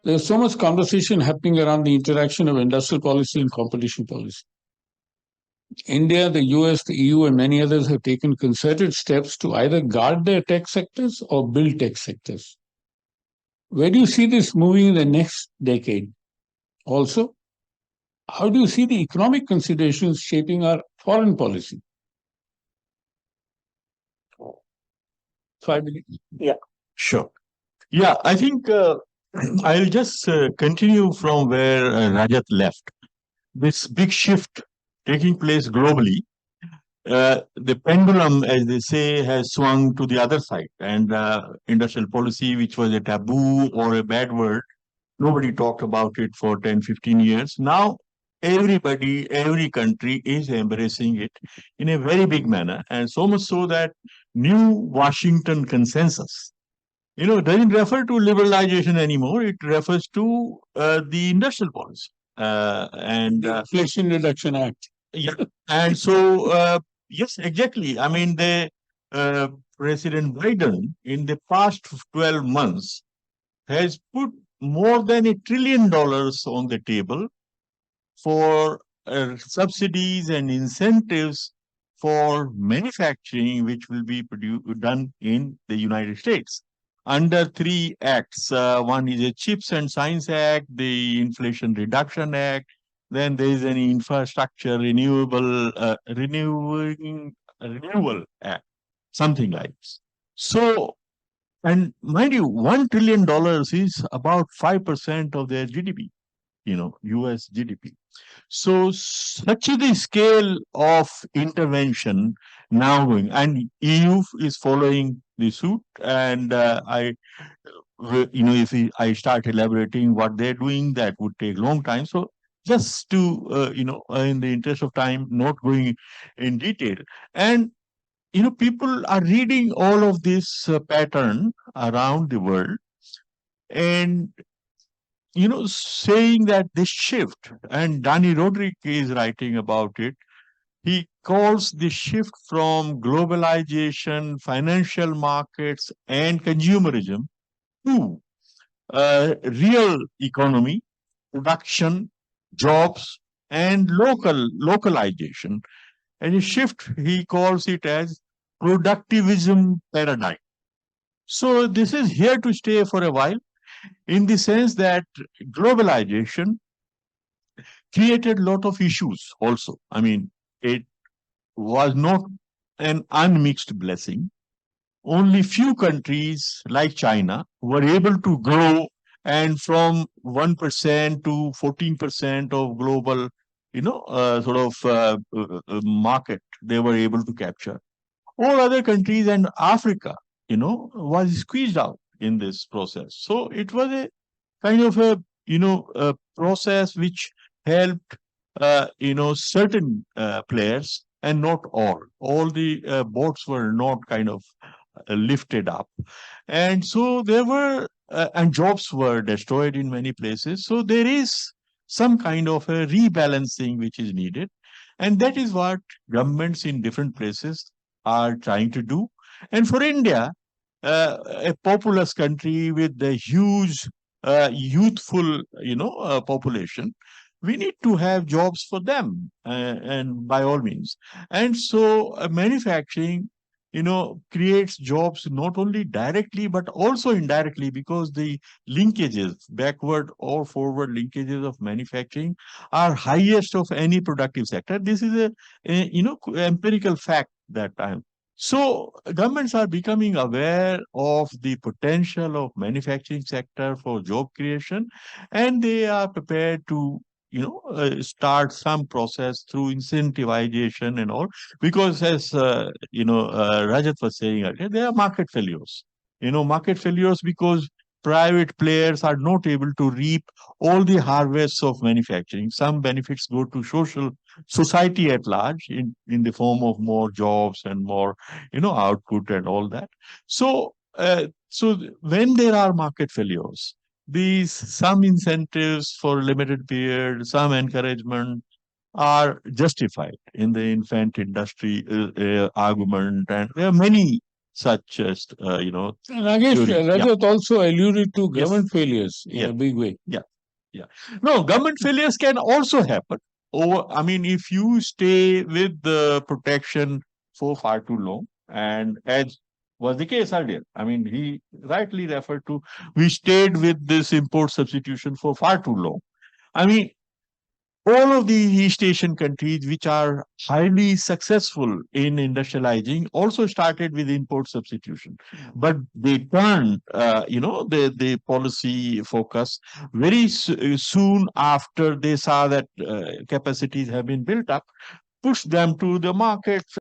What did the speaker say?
There's so much conversation happening around the interaction of industrial policy and competition policy. India, the US, the EU, and many others have taken concerted steps to either guard their tech sectors or build tech sectors. Where do you see this moving in the next decade? Also, how do you see the economic considerations shaping our foreign policy? 5 minutes. Yeah, sure. Yeah, I think I'll just continue from where Rajat left. This big shift taking place globally, the pendulum, as they say, has swung to the other side. And industrial policy, which was a taboo or a bad word, nobody talked about it for 10, 15 years. Now, everybody, every country is embracing it in a very big manner. And so much so that new Washington consensus, doesn't refer to liberalization anymore. It refers to the industrial policy. The Inflation Reduction Act. Yeah. And so, yes, exactly. I mean, President Biden in the past 12 months has put more than $1 trillion on the table for subsidies and incentives for manufacturing, which will be done in the United States under three acts. One is a Chips and Science Act, the Inflation Reduction Act, then there is an Infrastructure Renewal Act, something like this. So, and mind you, $1 trillion is about 5% of their GDP, US GDP. So such is the scale of intervention now going, and EU is following the suit. And if I start elaborating what they're doing, that would take a long time. So just to, in the interest of time, not going in detail. And people are reading all of this pattern around the world, and saying that this shift, and Danny Roderick is writing about it, he calls the shift from globalization, financial markets, and consumerism to real economy, production, jobs, and localization. And a shift, he calls it as productivism paradigm. So this is here to stay for a while, in the sense that globalization created a lot of issues also. I mean, it was not an unmixed blessing. Only few countries like China were able to grow, and from 1% to 14% of global, market, they were able to capture. All other countries and Africa, was squeezed out in this process. So it was a kind of a process which helped, certain players and not all. All the boats were not kind of lifted up. And so there were, and jobs were destroyed in many places. So there is some kind of a rebalancing which is needed. And that is what governments in different places are trying to do. And for India, a populous country with a huge youthful, population, we need to have jobs for them, and by all means. And so manufacturing, creates jobs not only directly but also indirectly, because the linkages, backward or forward linkages of manufacturing, are highest of any productive sector. This is a empirical fact that time. So governments are becoming aware of the potential of manufacturing sector for job creation, and they are prepared to start some process through incentivization and all, because as Rajat was saying earlier, there are market failures. Market failures because private players are not able to reap all the harvests of manufacturing. Some benefits go to society at large in the form of more jobs and more, output and all that. So, when there are market failures, these some incentives for a limited period, some encouragement are justified in the infant industry argument, and there are many such Nagesh, theory. Yeah. Rajat also alluded to Yes. government failures in Yeah. a big way. Yeah. Yeah. No, government failures can also happen. I mean, if you stay with the protection for far too long, and as was the case earlier, I mean, he rightly referred to, we stayed with this import substitution for far too long. I mean, all of the East Asian countries which are highly successful in industrializing also started with import substitution, but they turned, the policy focus very soon after they saw that capacities have been built up, push them to the markets